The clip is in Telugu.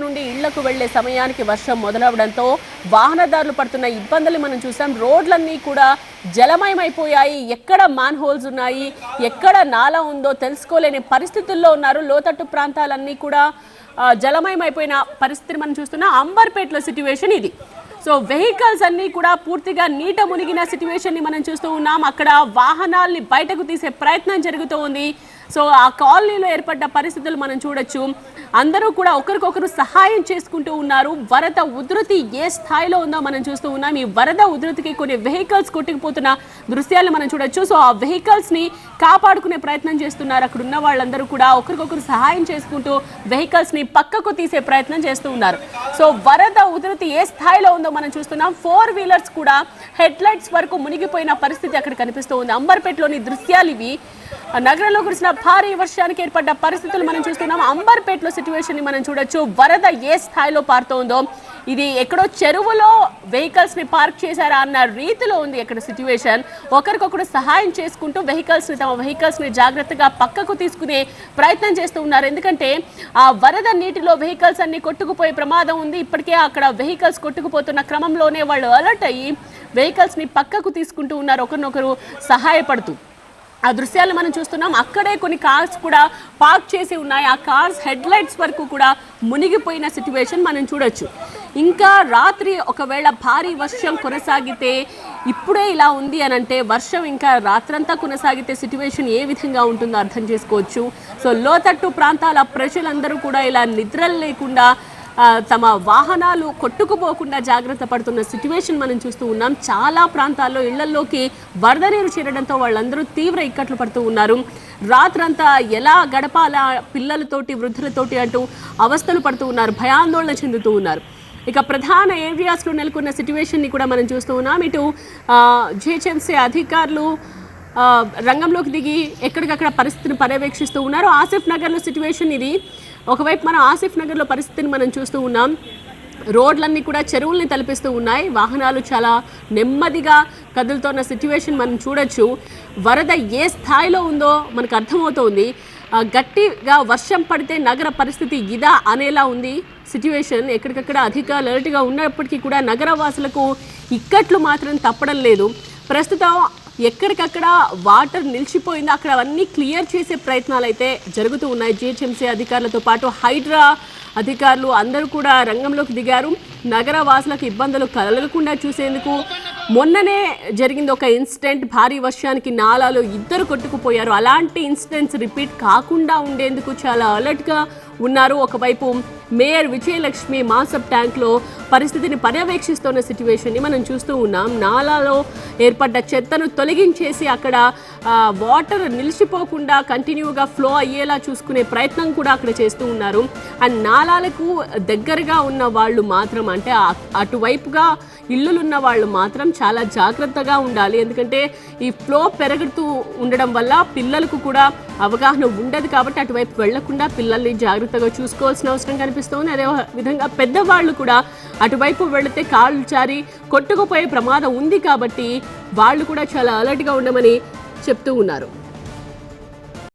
నుండి ఇళ్లకు వెళ్లే సమయానికి వర్షం మొదలవడంతో వాహనదారులు పడుతున్న ఇబ్బందులు మనం చూసాం. రోడ్లన్నీ కూడా జలమయమైపోయాయి. ఎక్కడ మ్యాన్ హోల్స్ ఉన్నాయి, ఎక్కడ నాలా ఉందో తెలుసుకోలేని పరిస్థితుల్లో ఉన్నారు. లోతట్టు ప్రాంతాలన్నీ కూడా జలమయమైపోయిన పరిస్థితిని మనం చూస్తున్నాం. అంబర్పేటలో సిట్యుయేషన్ ఇది. సో వెహికల్స్ అన్నీ కూడా పూర్తిగా నీట మునిగిన సిట్యువేషన్ని మనం చూస్తూ ఉన్నాం. అక్కడ వాహనాల్ని బయటకు తీసే ప్రయత్నం జరుగుతూ ఉంది. సో ఆ కాలనీలో ఏర్పడ్డ పరిస్థితులు మనం చూడొచ్చు. అందరూ కూడా ఒకరికొకరు సహాయం చేసుకుంటూ ఉన్నారు. వరద ఉధృతి ఏ స్థాయిలో ఉందో మనం చూస్తూ ఉన్నాం. ఈ వరద ఉధృతికి కొన్ని వెహికల్స్ కొట్టుకుపోతున్న దృశ్యాలను మనం చూడొచ్చు. సో ఆ వెహికల్స్ని కాపాడుకునే ప్రయత్నం చేస్తున్నారు. అక్కడ ఉన్న వాళ్ళందరూ కూడా ఒకరికొకరు సహాయం చేసుకుంటూ వెహికల్స్ని పక్కకు తీసే ప్రయత్నం చేస్తూ ఉన్నారు. సో వరద ఉధృతి ఏ స్థాయిలో ఉందో మనం చూస్తున్నాం. 4 వీలర్స్ కూడా హెడ్ లైట్స్ వరకు మునిగిపోయిన పరిస్థితి అక్కడ కనిపిస్తూ ఉంది. అంబర్పేటలోని దృశ్యాలు ఇవి. నగరంలో కురిసిన భారీ వర్షానికి ఏర్పడ్డ పరిస్థితులు మనం చూస్తున్నాం. అంబర్పేటలో సిట్యువేషన్ ని మనం చూడొచ్చు. వరద ఏ స్థాయిలో పారుతోందో, ఇది ఎక్కడో చెరువులో వెహికల్స్ ని పార్క్ చేశారా అన్న రీతిలో ఉంది ఇక్కడ సిట్యువేషన్. ఒకరికొకరు సహాయం చేసుకుంటూ తమ వెహికల్స్ ని జాగ్రత్తగా పక్కకు తీసుకునే ప్రయత్నం చేస్తూ ఉన్నారు. ఎందుకంటే ఆ వరద నీటిలో వెహికల్స్ అన్ని కొట్టుకుపోయే ప్రమాదం ఉంది. ఇప్పటికే అక్కడ వెహికల్స్ కొట్టుకుపోతున్న క్రమంలోనే వాళ్ళు అలర్ట్ అయ్యి వెహికల్స్ ని పక్కకు తీసుకుంటూ ఉన్నారు, ఒకరినొకరు సహాయపడుతూ. ఆ దృశ్యాలు మనం చూస్తున్నాం. అక్కడే కొన్ని కార్స్ కూడా పార్క్ చేసి ఉన్నాయి. ఆ కార్స్ హెడ్ లైట్స్ వరకు కూడా మునిగిపోయిన సిట్యువేషన్ మనం చూడొచ్చు. ఇంకా రాత్రి ఒకవేళ భారీ వర్షం కొనసాగితే, ఇప్పుడే ఇలా ఉంది అని అంటే వర్షం ఇంకా రాత్రంతా కొనసాగితే సిట్యువేషన్ ఏ విధంగా ఉంటుందో అర్థం చేసుకోవచ్చు. సో లోతట్టు ప్రాంతాల ప్రజలందరూ కూడా ఇలా నిద్రలు లేకుండా తమ వాహనాలు కొట్టుకుపోకుండా జాగ్రత్త పడుతున్న సిట్యువేషన్ మనం చూస్తూ ఉన్నాం. చాలా ప్రాంతాల్లో ఇళ్లలోకి వరద నీరు చేరడంతో వాళ్ళందరూ తీవ్ర ఇక్కట్లు పడుతూ ఉన్నారు. రాత్రంతా ఎలా గడపాలా పిల్లలతోటి వృద్ధులతోటి అంటూ అవస్థలు పడుతూ ఉన్నారు, భయాందోళన చెందుతూ ఉన్నారు. ఇక ప్రధాన ఏరియాస్లో నెలకొన్న సిట్యువేషన్ని కూడా మనం చూస్తూ ఉన్నాం. ఇటు జిహెచ్ఎంసీ అధికారులు రంగంలోకి దిగి ఎక్కడికక్కడ పరిస్థితిని పర్యవేక్షిస్తూ ఉన్నారు. ఆసిఫ్ నగర్లో సిట్యువేషన్ ఇది. ఒకవైపు మనం ఆసిఫ్ నగర్లో పరిస్థితిని మనం చూస్తూ ఉన్నాం. రోడ్లన్నీ కూడా చెరువుల్ని తలపిస్తూ ఉన్నాయి. వాహనాలు చాలా నెమ్మదిగా కదులుతున్న సిట్యువేషన్ మనం చూడొచ్చు. వరద ఏ స్థాయిలో ఉందో మనకు అర్థమవుతోంది. గట్టిగా వర్షం పడితే నగర పరిస్థితి ఇదా అనేలా ఉంది సిట్యువేషన్. ఎక్కడికక్కడ అధికారులు అలర్ట్గా ఉన్నప్పటికీ కూడా నగరవాసులకు ఇక్కట్లు మాత్రం తప్పడం లేదు. ప్రస్తుతం ఎక్కడికక్కడ వాటర్ నిలిచిపోయిందో అక్కడ అవన్నీ క్లియర్ చేసే ప్రయత్నాలు అయితే జరుగుతూ ఉన్నాయి. జిహెచ్ఎంసీ అధికారులతో పాటు హైడ్రా అధికారులు అందరూ కూడా రంగంలోకి దిగారు. నగర వాసులకు ఇబ్బందులు కలగకుండా చూసేందుకు మొన్ననే జరిగింది ఒక ఇన్సిడెంట్. భారీ వర్షానికి నాలాలో 2 కొట్టుకుపోయారు. అలాంటి ఇన్సిడెంట్స్ రిపీట్ కాకుండా ఉండేందుకు చాలా అలర్ట్గా ఉన్నారు. ఒకవైపు మేయర్ విజయలక్ష్మి మాసప్ ట్యాంక్లో పరిస్థితిని పర్యవేక్షిస్తున్న సిట్యువేషన్ని మనం చూస్తూ ఉన్నాం. నాలాలో ఏర్పడ్డ చెత్తను తొలగించేసి అక్కడ వాటర్ నిలిచిపోకుండా కంటిన్యూగా ఫ్లో అయ్యేలా చూసుకునే ప్రయత్నం కూడా అక్కడ చేస్తూ ఉన్నారు. అండ్ నాలాలకు దగ్గరగా ఉన్న వాళ్ళు మాత్రం, అంటే అటువైపుగా ఇళ్ళులున్న వాళ్ళు మాత్రం చాలా జాగ్రత్తగా ఉండాలి. ఎందుకంటే ఈ ఫ్లో పెరుగుతూ ఉండడం వల్ల పిల్లలకు కూడా అవగాహన ఉండదు. కాబట్టి అటువైపు వెళ్లకుండా పిల్లల్ని జాగ్రత్తగా చూసుకోవాల్సిన అవసరం కనిపిస్తుంది. అదే విధంగా పెద్దవాళ్ళు కూడా అటువైపు వెళితే కాళ్ళు జారి కొట్టుకుపోయే ప్రమాదం ఉంది. కాబట్టి వాళ్ళు కూడా చాలా అలర్ట్గా ఉండమని చెప్తూ ఉన్నారు.